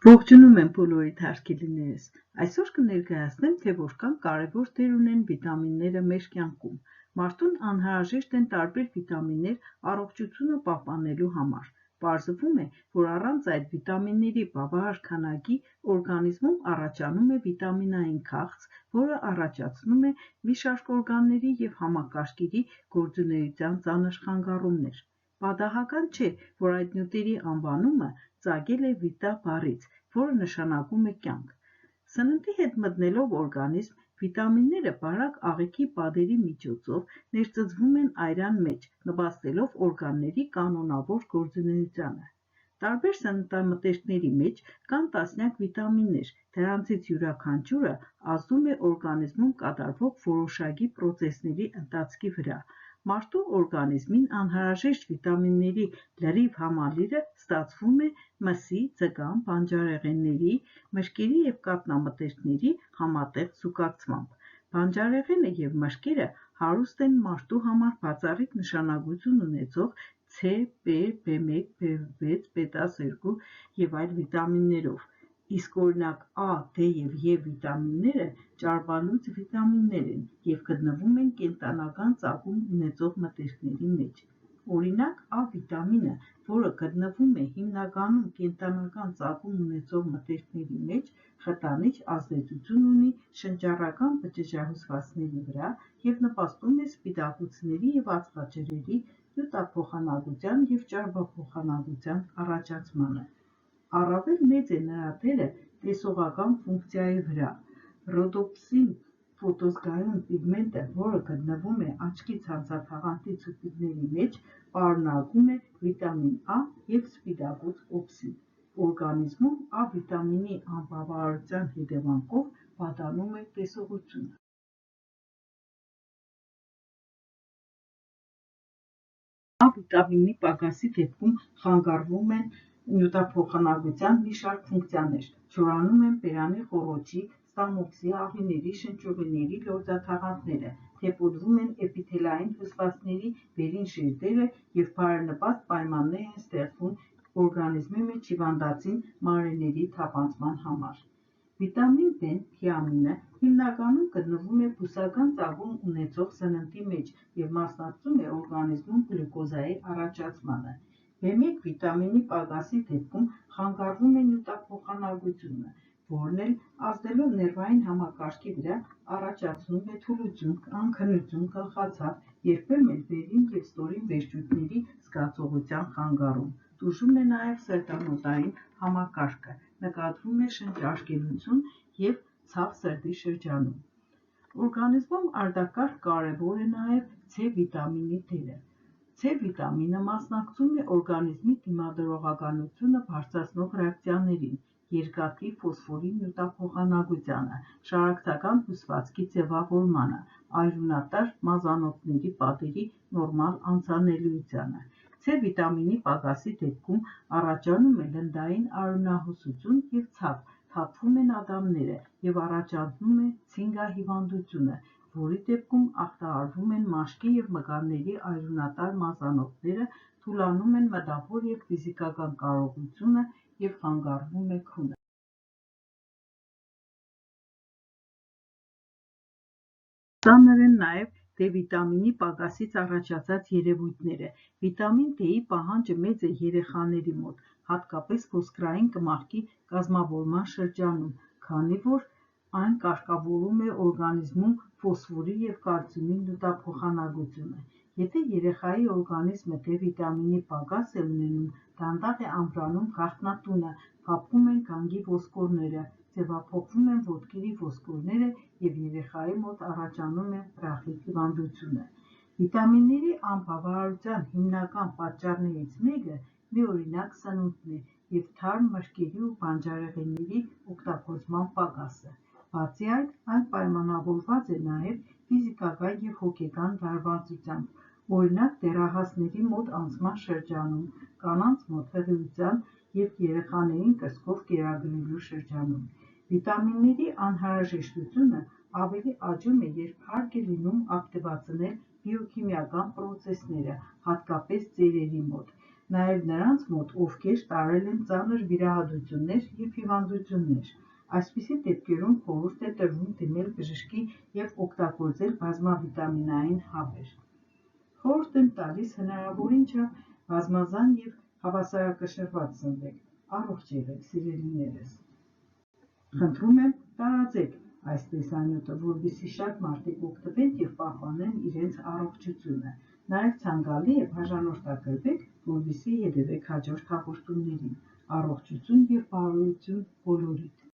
Ողջունում եմ բոլորիդ հարգելիներս։ Այսօր կներկայացնեմ, թե որքան կարևոր դեր ունեն վիտամինները մեր կյանքում։ Մարդուն անհրաժեշտ են տարբեր վիտամիններ առողջությունը պահպանելու համար։ Պարզվում է, որ առանց այդ վիտամինների բավարար քանակի օրգանիզմում առաջանում է վիտամինային քաղց, որը առաջացնում է մի շարք օրգանների և համակարգերի գործունեության ծանր խանգարումներ։ Պատահական չէ, որ այդ նյութերի անվանումը ծագել է վիտա բառից, որը նշանակում է կյանք։ Սննդի հետ մտնելով օրգանիզմ, վիտամինները բարակ աղիքի պատերի միջոցով ներծծվում են այրան մեջ, նպաստելով օրգանների կանոնավոր գործունեությանը։ Տարբեր սննդամթերքների մեջ կան տասնյակ վիտամիններ, դրանցից յուրաքանչյուրը ազդում է օրգանիզմում կատարվող որոշակի պրոցեսների ընթացքի վրա։ Մարդու օրգանիզմին անհրաժեշտ վիտամինների լրիվ համալիրը ստացվում է մսի, ձկան, բանջարեղենների, մրգերի և կաթնամթերքների համատեղ զուգակցմամբ։ Բանջարեղենը և մրգերը հարուստ են մարդու համար բացառիկ նշանակություն ունեցող C, P, B1, B6, B12 և այլ վիտամիններով, իսկ օրինակ A, D և E վիտամինները ճարպալույծ վիտամիններ են և գտնվում են կենդանական ծագում ունեցող մթերքների մեջ։ Օրինակ A վիտամինը, որը գտնվում է հիմնականում կենդանական ծագում ունեցող մթերքների մեջ, խտանիչ ազդեցություն ունի շնչառական բջջահյուսվածքների վրա և նպաստում է սպիտակուցների և ածխաջրերի նյութափոխանակության և ճարպափոխանակության առաջացմանը։ Առավել մեծ է նրա դերը տեսողական ֆունկցիայի վրա։ Ռոդոպսին ֆոտոզգայուն պիգմենտը, որը գտնվում է աչքի ցանցաթաղանթի ցուպիկների մեջ, պարունակում է վիտամին A և սպիտակուց օպսին։ Օրգանիզմում A վիտամինի անբավարարության հետևանքով վատանում է տեսողությունը։ A վիտամինի պակասի դեպքում խանգարվում են նյութափոխանակության մի շարք ֆունկցիաներ, չորանում են բերանի խոռոչի, ստամոքսի, աղիների, շնչուղիների լորձաթաղանթները, թեփորվում են էպիթելային հյուսվածքների վերին շերտերը և բարենպաստ պայմաններ են ստեղծվում օրգանիզմի մեջ հիվանդացին մանրէների թափանցման համար։ Վիտամին B թիամինը հիմնականում գտնվում է բուսական ծագում ունեցող սննդի մեջ և մասնակցում է օրգանիզմում գլյուկոզայի առաջացմանը։ B1 վիտամինի պակասի դեպքում խանգարվում է նյութափոխանակությունը, որն էլ ազդելով ներվային համակարգի վրա առաջացնում է թուլություն, անքնություն, գլխացավ, երբեմն վերին և ստորին վերջույթների զգացողության խանգարում։ Տուժում է նաև սրտանոթային համակարգը, նկատվում է շնչառկերություն և ցավ սրտի շրջանում։ Օրգանիզմում արտակարգ կարևոր է նաև C վիտամինի դերը։ C վիտամինը մասնակցում է օրգանիզմի դիմադրողականությունը բարձրացնող ռեակցիաներին, երկաթի ֆոսֆորի նյութափոխանակությանը, շարակցական հյուսվածքի ձևավորմանը, արյունատար մազանոթների պատերի նորմալ անցանելիությանը։ C վիտամինի պակասի դեպքում առաջանում է լնդային արյունահոսություն և ցավ, թափվում են ատամները և առաջանում է ցինգահիվանդությունը, որի դեպքում ախտահարվում են մաշկի և մկանների արյունատար մազանոթները, թուլանում են մտավոր և ֆիզիկական կարողությունը և խանգարվում է քունը։ Ծանր են նաև D վիտամինի պակասից առաջացած երևույթները։ Վիտամին D-ի պահանջը մեծ է երեխաների մոտ, հատկապես ոսկրային կմախքի կազմավորման շրջանում, քանի որ այն կարգավորում է օրգանիզմում ֆոսֆորի և կալցիումի նյութափոխանակությունը։ Եթե երեխայի օրգանիզմը D վիտամինի պակաս է ունենում, դանդաղ է ամրանում գաղտնատունը, փափում են գանգի ոսկորները, ձևափոխվում են ոտքերի ոսկորները և երեխայի մոտ առաջանում է ռախիտ հիվանդությունը։ Վիտամինների անբավարարության հիմնական պատճառներից մեկը միօրինակ սնունդն է և թարմ մրգերի ու բանջարեղենների օգտագործման պակասը։ Բացի այդ, այն պայմանավորված է նաև ֆիզիկական և հոգեկան լարվածությամբ, օրինակ դեռահասների մոտ անցման շրջանում, կանանց մոտ հղիության և երեխաներին կրծքով կերակրելու շրջանում։ Վիտամինների անհրաժեշտությունը ավելի աճում է, երբ հարկ է լինում ակտիվացնել բիոքիմիական պրոցեսները, հատկապես ծերերի մոտ։ նաև նրանց մոտ, ովքեր տարել են ծանր վիրահատություններ և հիվանդություններ։ Այսպիսի դեպքերում խորհուրդ է տրվում դիմել բժշկի և օգտագործել բազմավիտամինային հավեր։ Խորհուրդ եմ տալիս հնարավորին չափ բազմազան և հավասարակշռված սնվեք։ Առողջ եղեք, սիրելիներս։ Խնդրում եմ, տարածեք այս տեսանյութը, որպեսզի շատ մարդիկ օգտվեն և պահպանեն իրենց առողջությունը։ Նաև ցանկալի է բաժանորդագրվեք, որպեսզի հետևեք հաջորդ հաղորդումներին։ Առողջություն և բարօրություն բոլորիդ։